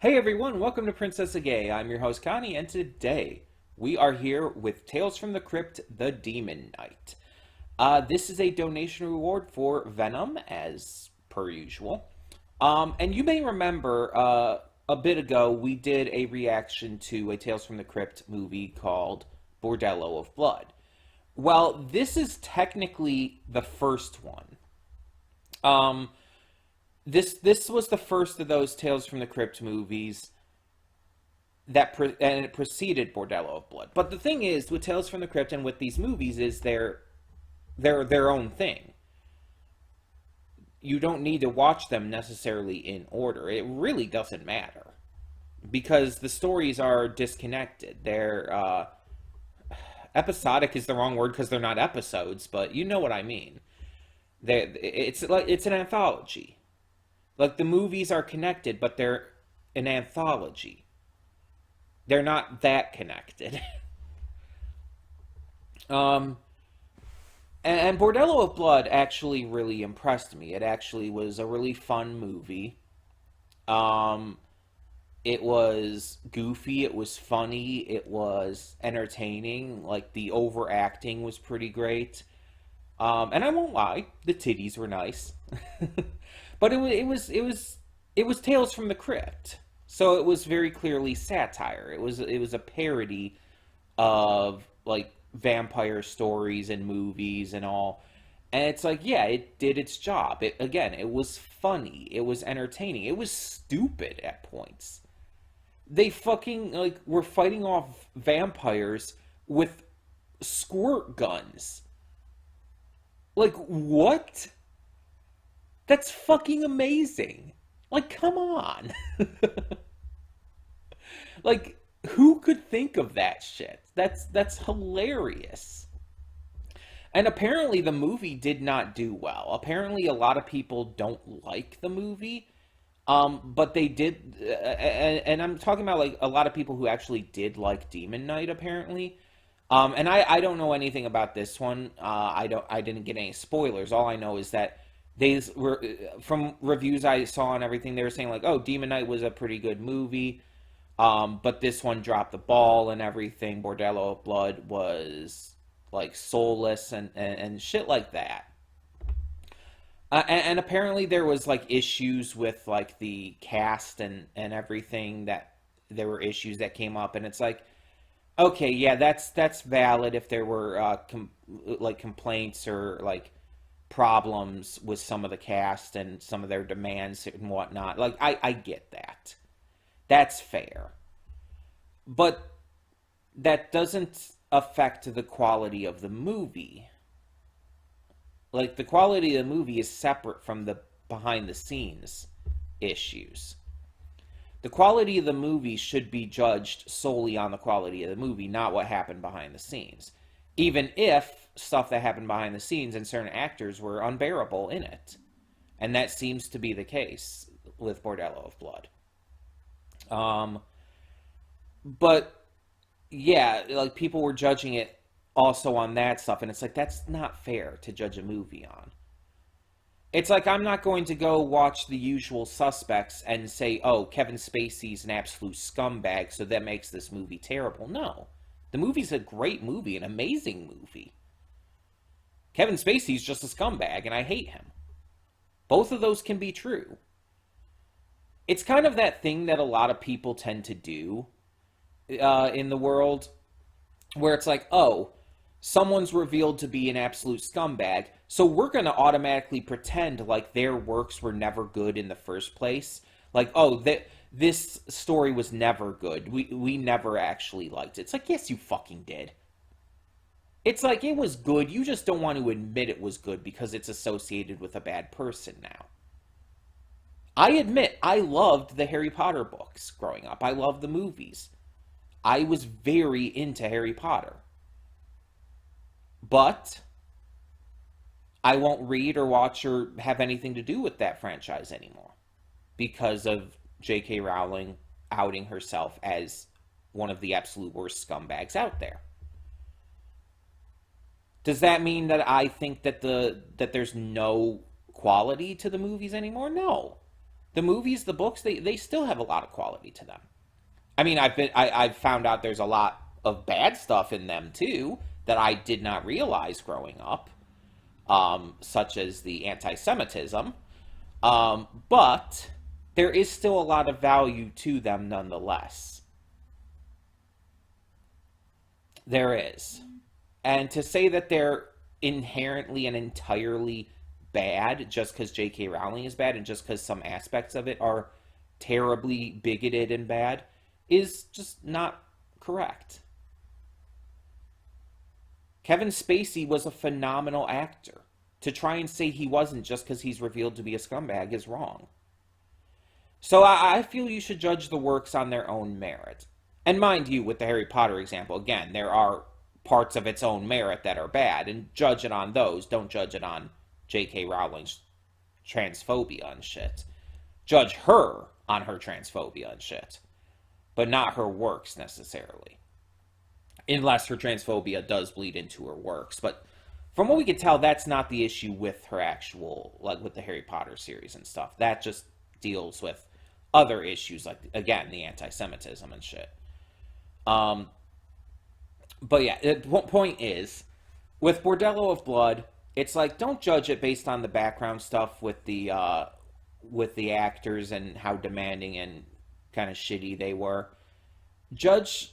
Hey everyone, welcome to Princess of Gay. I'm your host Connie, and today we are here with Tales from the Crypt, The Demon Knight. This is a donation reward for Venom, as per usual. And you may remember a bit ago we did a reaction to a Tales from the Crypt movie called Bordello of Blood. Well, this is technically the first one. Um, this was the first of those Tales from the Crypt movies and it preceded Bordello of Blood. But the thing is, with Tales from the Crypt and with these movies, is they're their own thing. You don't need to watch them necessarily in order. It really doesn't matter because the stories are disconnected. They're episodic is the wrong word because they're not episodes, but you know what I mean. It's an anthology. Like the movies are connected, but they're an anthology. They're not that connected. um, and Bordello of Blood actually really impressed me. It actually was a really fun movie. Um, it was goofy. It was funny. It was entertaining. Like the overacting was pretty great. And I won't lie, the titties were nice. But it was Tales from the Crypt, so it was very clearly satire. It was a parody of like vampire stories and movies and all. And it's like, yeah, it did its job. It was funny. It was entertaining. It was stupid at points. They fucking like were fighting off vampires with squirt guns. Like what? That's fucking amazing. Like, come on. Like, who could think of that shit? That's hilarious. And apparently the movie did not do well. Apparently a lot of people don't like the movie. But they did, and I'm talking about like a lot of people who actually did like Demon Knight apparently. And I don't know anything about this one. I didn't get any spoilers. All I know is that they were from reviews I saw and everything. They were saying like, "Oh, Demon Knight was a pretty good movie," but this one dropped the ball and everything. Bordello of Blood was like soulless and shit like that. And apparently there was like issues with like the cast and everything that there were issues that came up, and it's like, okay, yeah, that's valid if there were like complaints or like problems with some of the cast and some of their demands and whatnot. Like I get that. That's fair. But that doesn't affect the quality of the movie. Like the quality of the movie is separate from the behind the scenes issues. The quality of the movie should be judged solely on the quality of the movie, not what happened behind the scenes. Even if stuff that happened behind the scenes and certain actors were unbearable in it. And that seems to be the case with Bordello of Blood. Um, but yeah, like people were judging it also on that stuff, and it's like that's not fair to judge a movie on. It's like I'm not going to go watch The Usual Suspects and say, "Oh, Kevin Spacey's an absolute scumbag, so that makes this movie terrible." No. The movie's a great movie, an amazing movie. Kevin Spacey's just a scumbag, and I hate him. Both of those can be true. It's kind of that thing that a lot of people tend to do in the world, where it's like, oh, someone's revealed to be an absolute scumbag, so we're going to automatically pretend like their works were never good in the first place. Like, oh, this story was never good. We never actually liked it. It's like, yes, you fucking did. It's like, it was good. You just don't want to admit it was good because it's associated with a bad person now. I admit, I loved the Harry Potter books growing up. I loved the movies. I was very into Harry Potter. But I won't read or watch or have anything to do with that franchise anymore because of J.K. Rowling outing herself as one of the absolute worst scumbags out there. Does that mean that I think that there's no quality to the movies anymore? No. the movies, the books, they still have a lot of quality to them. I mean, I've found out there's a lot of bad stuff in them too that I did not realize growing up, such as the anti-Semitism. But there is still a lot of value to them nonetheless. There is. And to say that they're inherently and entirely bad just because J.K. Rowling is bad and just because some aspects of it are terribly bigoted and bad is just not correct. Kevin Spacey was a phenomenal actor. To try and say he wasn't just because he's revealed to be a scumbag is wrong. So I feel you should judge the works on their own merit. And mind you, with the Harry Potter example, again, there are parts of its own merit that are bad, and judge it on those. Don't judge it on J.K. Rowling's transphobia and shit. Judge her on her transphobia and shit, but not her works necessarily. Unless her transphobia does bleed into her works. But from what we can tell, that's not the issue with her actual, like with the Harry Potter series and stuff. That just deals with other issues, like, again, the anti-Semitism and shit. But yeah, the point is, with Bordello of Blood, it's like, don't judge it based on the background stuff with the actors and how demanding and kind of shitty they were. Judge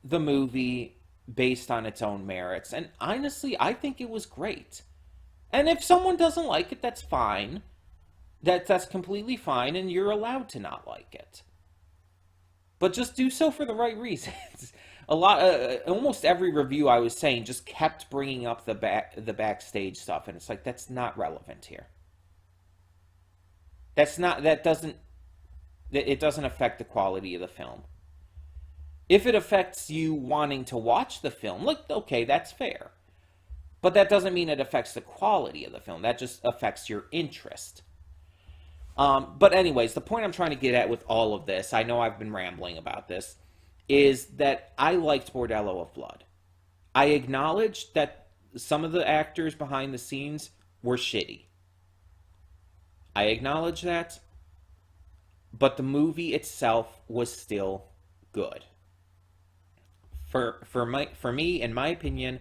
the movie based on its own merits. And honestly, I think it was great. And if someone doesn't like it, that's fine. That's completely fine, and you're allowed to not like it. But just do so for the right reasons. Almost every review I was saying just kept bringing up the backstage stuff, and it's like, that's not relevant here. It doesn't affect the quality of the film. If it affects you wanting to watch the film, look, okay, that's fair. But that doesn't mean it affects the quality of the film. That just affects your interest. But anyways, the point I'm trying to get at with all of this, I know I've been rambling about this, is that I liked Bordello of Blood. I acknowledged that some of the actors behind the scenes were shitty. I acknowledge that. But the movie itself was still good. For me, in my opinion,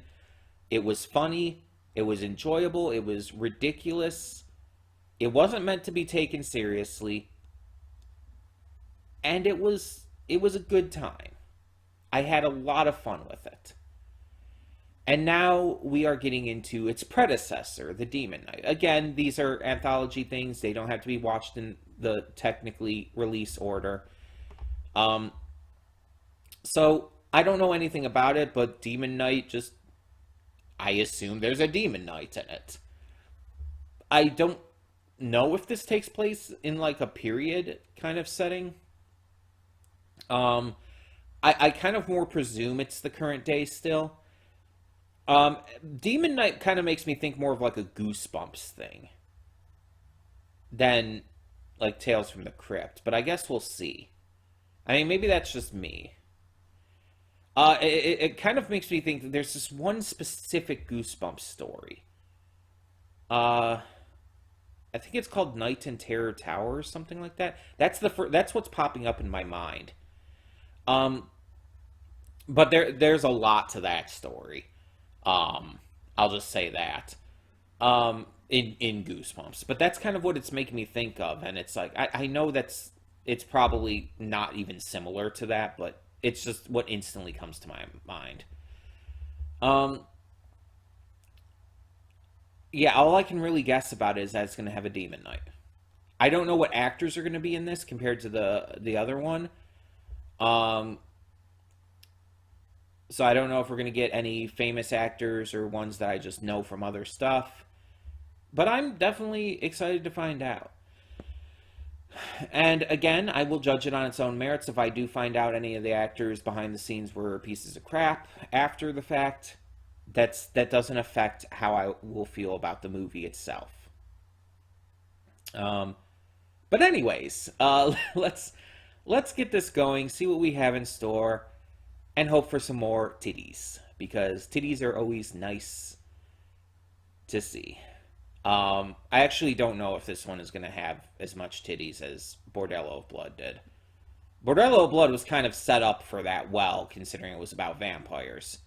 it was funny, it was enjoyable, it was ridiculous, it wasn't meant to be taken seriously, and it was a good time. I had a lot of fun with it. And now we are getting into its predecessor, The Demon Knight. Again, these are anthology things, they don't have to be watched in the technically release order. So I don't know anything about it, but Demon Knight, I assume there's a Demon Knight in it. I don't know if this takes place in like a period kind of setting. I kind of more presume it's the current day still. Demon Knight kind of makes me think more of like a Goosebumps thing than like Tales from the Crypt, but I guess we'll see. I mean, maybe that's just me. It kind of makes me think that there's this one specific Goosebumps story. I think it's called Night in Terror Tower or something like that. That's what's popping up in my mind. But there's a lot to that story. I'll just say that. In Goosebumps. But that's kind of what it's making me think of, and it's like I know it's probably not even similar to that, but it's just what instantly comes to my mind. Yeah, all I can really guess about it is that it's going to have a Demon Knight. I don't know what actors are going to be in this compared to the other one. So I don't know if we're going to get any famous actors or ones that I just know from other stuff. But I'm definitely excited to find out. And again, I will judge it on its own merits. If I do find out any of the actors behind the scenes were pieces of crap after the fact, that doesn't affect how I will feel about the movie itself. But anyways, let's get this going, see what we have in store, and hope for some more titties, because titties are always nice to see. I actually don't know if this one is going to have as much titties as Bordello of Blood did. Bordello of Blood was kind of set up for that well, considering it was about vampires.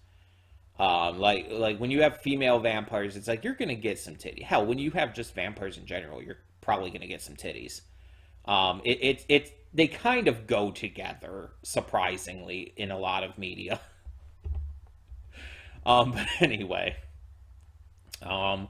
Like when you have female vampires, it's like you're gonna get some titty. Hell, when you have just vampires in general, you're probably gonna get some titties. They kind of go together, surprisingly, in a lot of media. But anyway, um,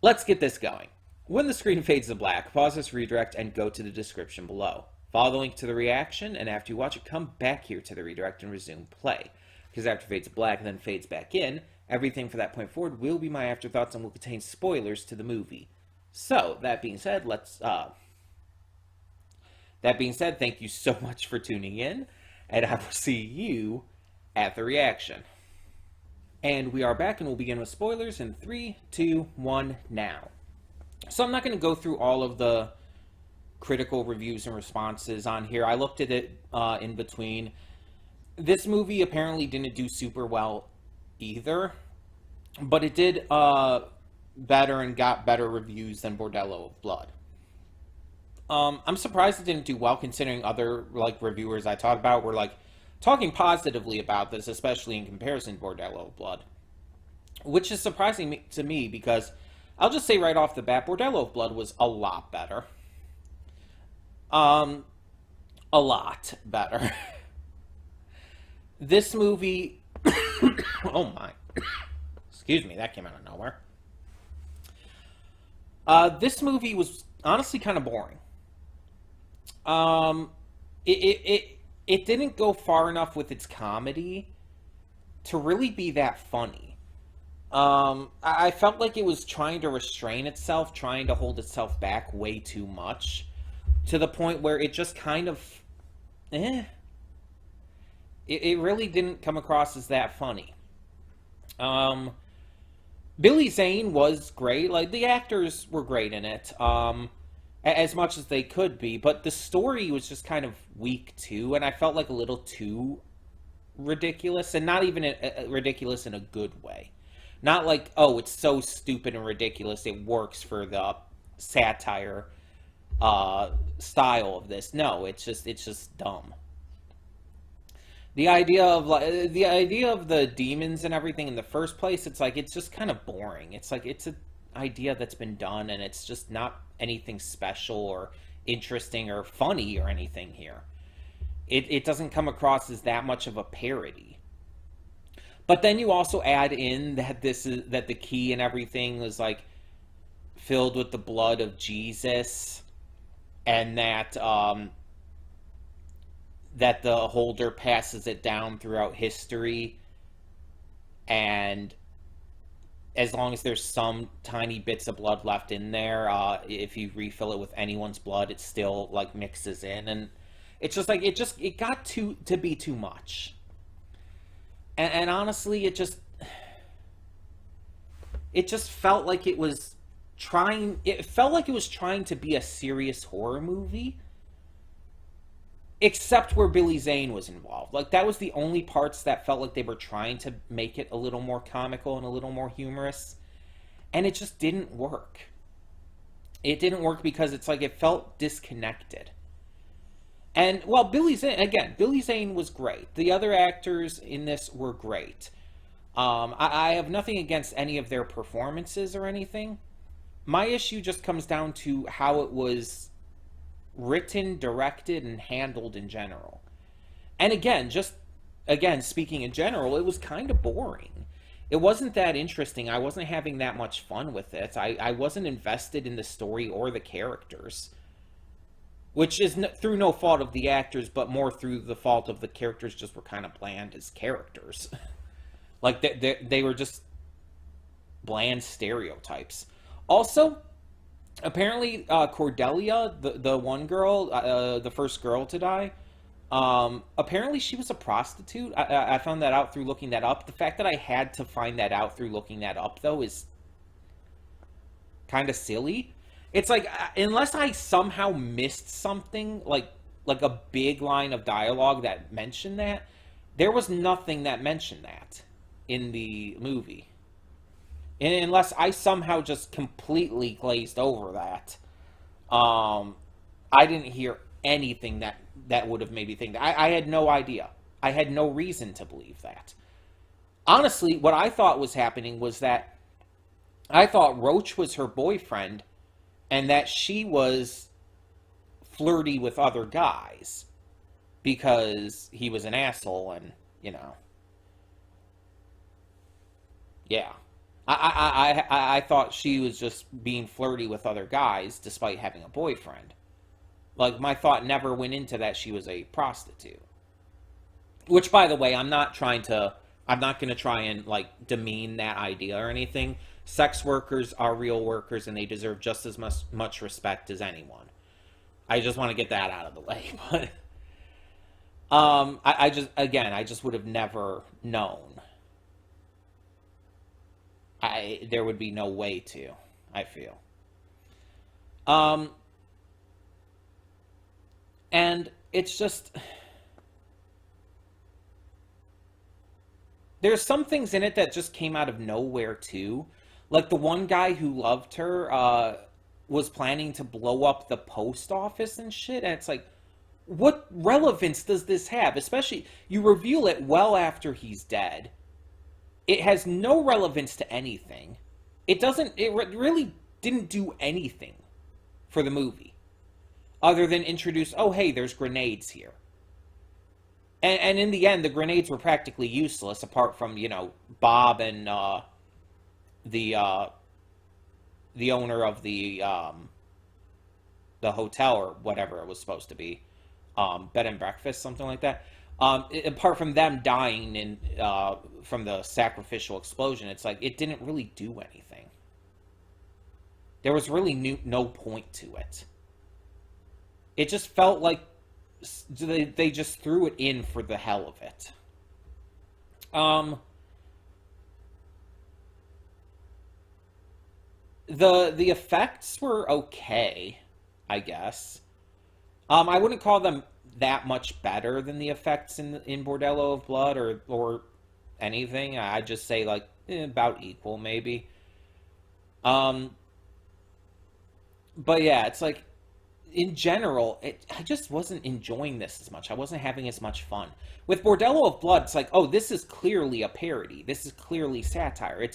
let's get this going. When the screen fades to black, pause this redirect and go to the description below. Follow the link to the reaction, and after you watch it, come back here to the redirect and resume play. Because after it fades to black and then fades back in, everything from that point forward will be my afterthoughts and will contain spoilers to the movie. So, that being said, thank you so much for tuning in, and I will see you at the reaction. And we are back, and we'll begin with spoilers in 3, 2, 1, now. So I'm not going to go through all of the critical reviews and responses on here. I looked at it in between. This movie apparently didn't do super well either, but it did better and got better reviews than Bordello of Blood. I'm surprised it didn't do well, considering other reviewers I talked about were talking positively about this, especially in comparison to Bordello of Blood, which is surprising to me because I'll just say right off the bat, Bordello of Blood was a lot better. A lot better. This movie, oh my, excuse me, that came out of nowhere. This movie was honestly kind of boring. It didn't go far enough with its comedy to really be that funny. I felt like it was trying to restrain itself, trying to hold itself back way too much, to the point where it just kind of, It really didn't come across as that funny. Billy Zane was great. The actors were great in it, as much as they could be. But the story was just kind of weak, too. And I felt like a little too ridiculous. And not even ridiculous in a good way. Not like, oh, it's so stupid and ridiculous, it works for the satire style of this. No, it's just dumb. The idea of the demons and everything in the first place, it's just kind of boring. It's an idea that's been done, and it's just not anything special or interesting or funny or anything here. It doesn't come across as that much of a parody. But then you also add in that that the key and everything was filled with the blood of Jesus, and that that the holder passes it down throughout history, and as long as there's some tiny bits of blood left in there, if you refill it with anyone's blood, it still mixes in, and it's just it got to be too much. And honestly, it just felt like it was trying to be a serious horror movie. Except where Billy Zane was involved. That was the only parts that felt like they were trying to make it a little more comical and a little more humorous. And it just didn't work. It didn't work because it felt disconnected. And, well, Billy Zane was great. The other actors in this were great. I have nothing against any of their performances or anything. My issue just comes down to how it was written, directed, and handled in general. And again, speaking in general, it was kind of boring. It wasn't that interesting. I wasn't having that much fun with it. I wasn't invested in the story or the characters. Which is through no fault of the actors, but more through the fault of the characters just were kind of bland as characters. They were just bland stereotypes. Also, apparently, Cordelia, the one girl, the first girl to die, apparently she was a prostitute. I found that out through looking that up. The fact that I had to find that out through looking that up, though, is kind of silly. It's unless I somehow missed something, like a big line of dialogue that mentioned that, there was nothing that mentioned that in the movie. And unless I somehow just completely glazed over that, um, I didn't hear anything that would have made me think that. I had no idea. I had no reason to believe that. Honestly, what I thought was happening was that I thought Roach was her boyfriend and that she was flirty with other guys because he was an asshole and, yeah. I thought she was just being flirty with other guys despite having a boyfriend. Like, my thought never went into that she was a prostitute. Which, by the way, I'm not going to try and, like, demean that idea or anything. Sex workers are real workers and they deserve just as much respect as anyone. I just want to get that out of the way. But, I just would have never known. There would be no way to, I feel. Um, and it's just, there's some things in it that just came out of nowhere too. Like the one guy who loved her, was planning to blow up the post office and shit, and it's like, what relevance does this have? Especially, you reveal it well after he's dead. It has no relevance to anything. It really didn't do anything for the movie. Other than introduce, oh hey, there's grenades here. And in the end, the grenades were practically useless, apart from, Bob and, the, the owner of the hotel, or whatever it was supposed to be. Bed and breakfast, something like that. Apart from them dying from the sacrificial explosion, it's like it didn't really do anything. There was really no point to it. It just felt like they just threw it in for the hell of it. The effects were okay, I guess. I wouldn't call them that much better than the effects in Bordello of Blood or anything. I'd just say like about equal maybe. Um, but yeah, it's like in general, I just wasn't enjoying this as much. I wasn't having as much fun. With Bordello of Blood, it's like, oh, this is clearly a parody. This is clearly satire.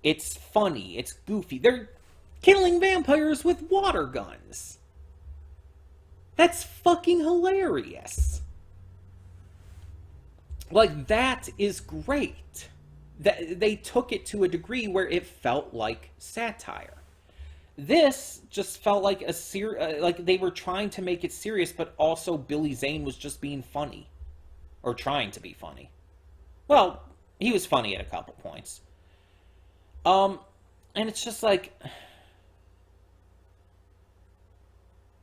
It's funny. It's goofy. They're killing vampires with water guns. That's fucking hilarious. Like, that is great. That they took it to a degree where it felt like satire. This just felt like like they were trying to make it serious, but also Billy Zane was just being funny, or trying to be funny. Well, he was funny at a couple points. And it's just like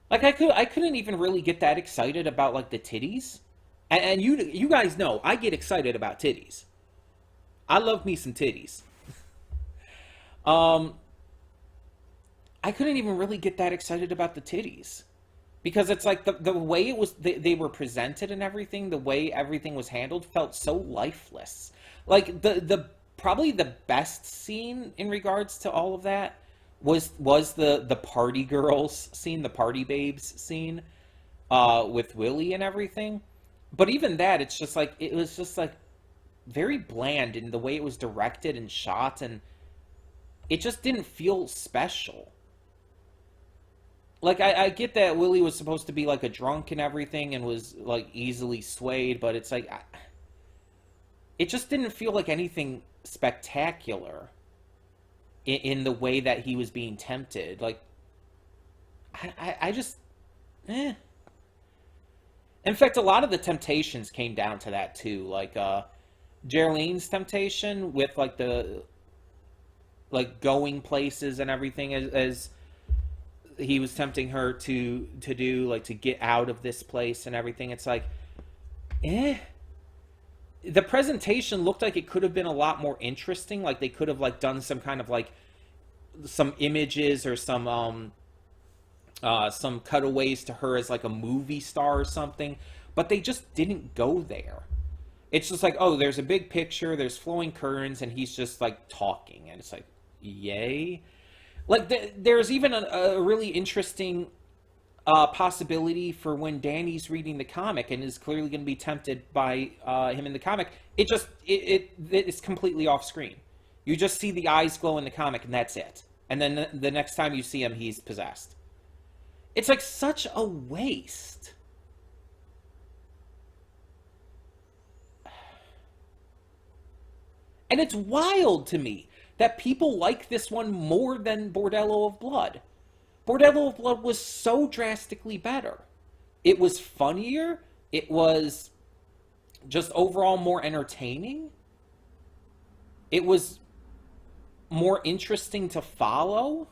I couldn't even really get that excited about like the titties, and you guys know I get excited about titties. I love me some titties. Um, I couldn't even really get that excited about the titties because it's like the way it was they were presented and everything, the way everything was handled felt so lifeless. Like the probably the best scene in regards to all of that was the party girls scene, the party babes scene, with Willie and everything. But even that, it's just like it was just like very bland in the way it was directed and shot, and it just didn't feel special. Like I get that Willie was supposed to be like a drunk and everything, and was like easily swayed, but it's like it just didn't feel like anything spectacular in the way that he was being tempted. Like, I just, eh. In fact, a lot of the temptations came down to that too. Like, Geraldine's temptation with like like going places and everything as he was tempting her to do, like to get out of this place and everything. It's like, eh. The presentation looked like it could have been a lot more interesting. Like they could have like done some kind of like some images or some cutaways to her as like a movie star or something, but they just didn't go there. It's just like, oh, there's a big picture, there's flowing curtains, and he's just like talking, and it's like, yay. Like there's even a really interesting possibility for when Danny's reading the comic and is clearly going to be tempted by him in the comic. It's completely off screen. You just see the eyes glow in the comic, and that's it. And then the next time you see him, he's possessed. It's like such a waste. And it's wild to me that people like this one more than Bordello of Blood. Bordello of Blood was so drastically better. It was funnier. It was just overall more entertaining. It was more interesting to follow.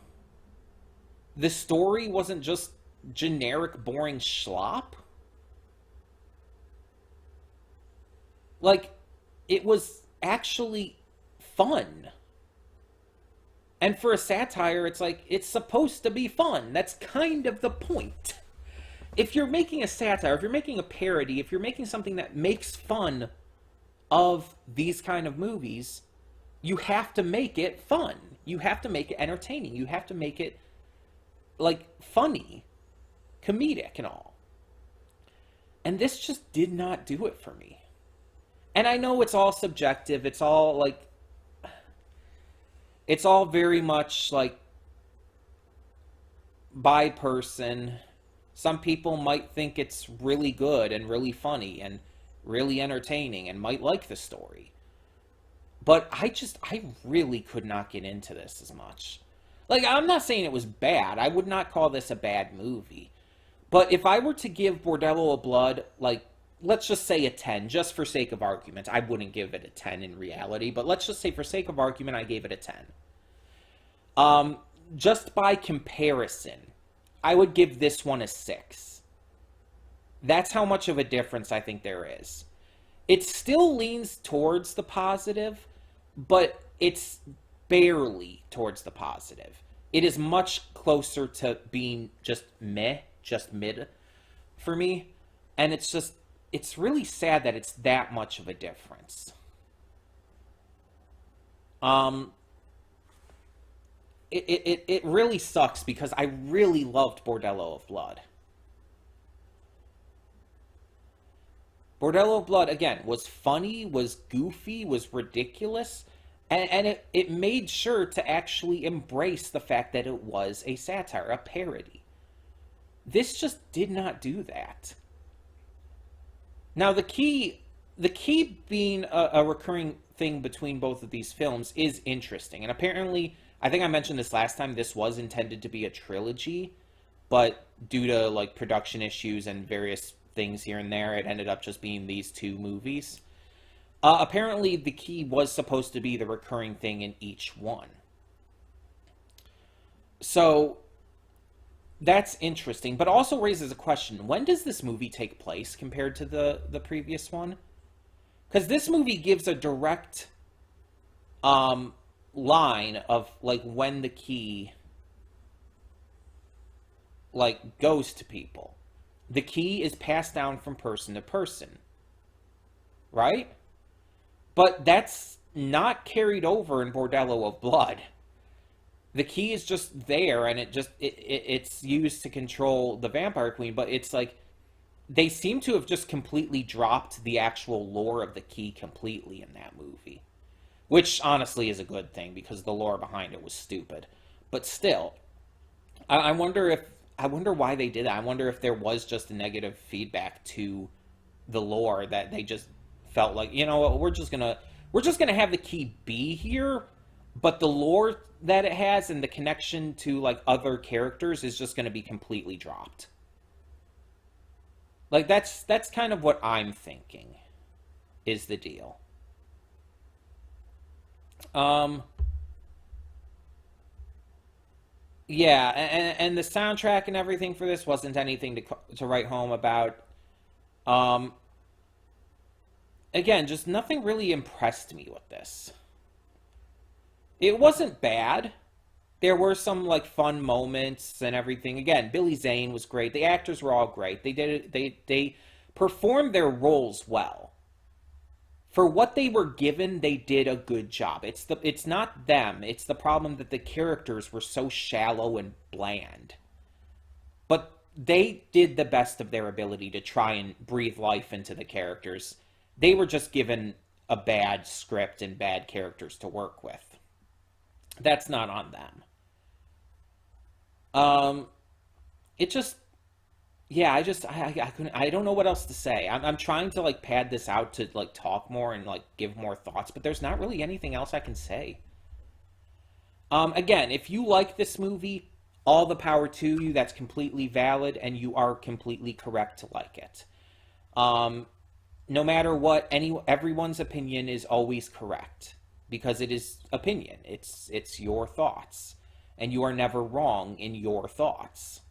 The story wasn't just generic, boring slop. Like, it was actually fun. And for a satire, it's like, it's supposed to be fun. That's kind of the point. If you're making a satire, if you're making a parody, if you're making something that makes fun of these kind of movies, you have to make it fun. You have to make it entertaining. You have to make it, like, funny, comedic and all. And this just did not do it for me. And I know it's all subjective. It's all, like, it's all very much, like, by person. Some people might think it's really good and really funny and really entertaining and might like the story. But I really could not get into this as much. Like, I'm not saying it was bad. I would not call this a bad movie. But if I were to give Bordello of Blood, like, let's just say a 10, just for sake of argument. I wouldn't give it a 10 in reality, but let's just say for sake of argument, I gave it a 10. Just by comparison, I would give this one a 6. That's how much of a difference I think there is. It still leans towards the positive, but it's barely towards the positive. It is much closer to being just meh, just mid for me. And it's really sad that it's that much of a difference. It really sucks because I really loved Bordello of Blood. Bordello of Blood, again, was funny, was goofy, was ridiculous, and it made sure to actually embrace the fact that it was a satire, a parody. This just did not do that. Now, the key being a recurring thing between both of these films is interesting, and apparently, I think I mentioned this last time, this was intended to be a trilogy, but due to, like, production issues and various things here and there, it ended up just being these two movies. Apparently, the key was supposed to be the recurring thing in each one. So, that's interesting, but also raises a question. When does this movie take place compared to the previous one? Because this movie gives a direct line of, like, when the key, like, goes to people. The key is passed down from person to person, right? But that's not carried over in Bordello of Blood. The key is just there, and it's used to control the vampire queen, but it's like, they seem to have just completely dropped the actual lore of the key completely in that movie. Which, honestly, is a good thing, because the lore behind it was stupid. But still, I wonder why they did that. I wonder if there was just a negative feedback to the lore that they just felt like, you know what, we're just gonna have the key be here, but the lore that it has and the connection to, like, other characters is just gonna be completely dropped. Like, that's kind of what I'm thinking is the deal. Yeah, and the soundtrack and everything for this wasn't anything to write home about. Um, Again, just nothing really impressed me with this. It wasn't bad. There were some, like, fun moments and everything. Again, Billy Zane was great. The actors were all great. They did it. They performed their roles well. for what they were given, they did a good job. It's not them. It's the problem that the characters were so shallow and bland. But they did the best of their ability to try and breathe life into the characters. They were just given a bad script and bad characters to work with. That's not on them. It just, yeah, I couldn't, I don't know what else to say. I'm trying to like pad this out to like talk more and like give more thoughts, but there's not really anything else I can say. Again, if you like this movie, all the power to you. That's completely valid, and you are completely correct to like it. No matter what, everyone's opinion is always correct because it is opinion. It's your thoughts, and you are never wrong in your thoughts.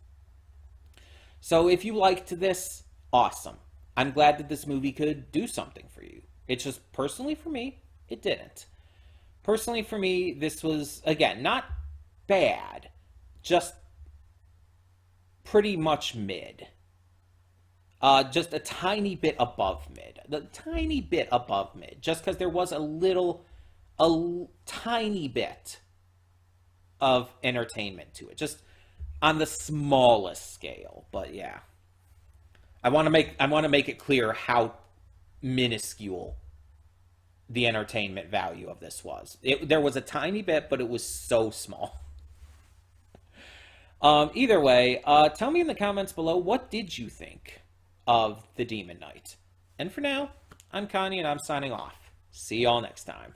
So if you liked this, awesome. I'm glad that this movie could do something for you. It's just personally for me, it didn't. Personally for me, this was, again, not bad, just pretty much mid. Just a tiny bit above mid. The tiny bit above mid. Just because there was a tiny bit of entertainment to it. Just on the smallest scale. But yeah. I want to make it clear how minuscule the entertainment value of this was. There was a tiny bit, but it was so small. Either way, tell me in the comments below, what did you think of The Demon Knight? And for now, I'm Connie and I'm signing off. See y'all next time.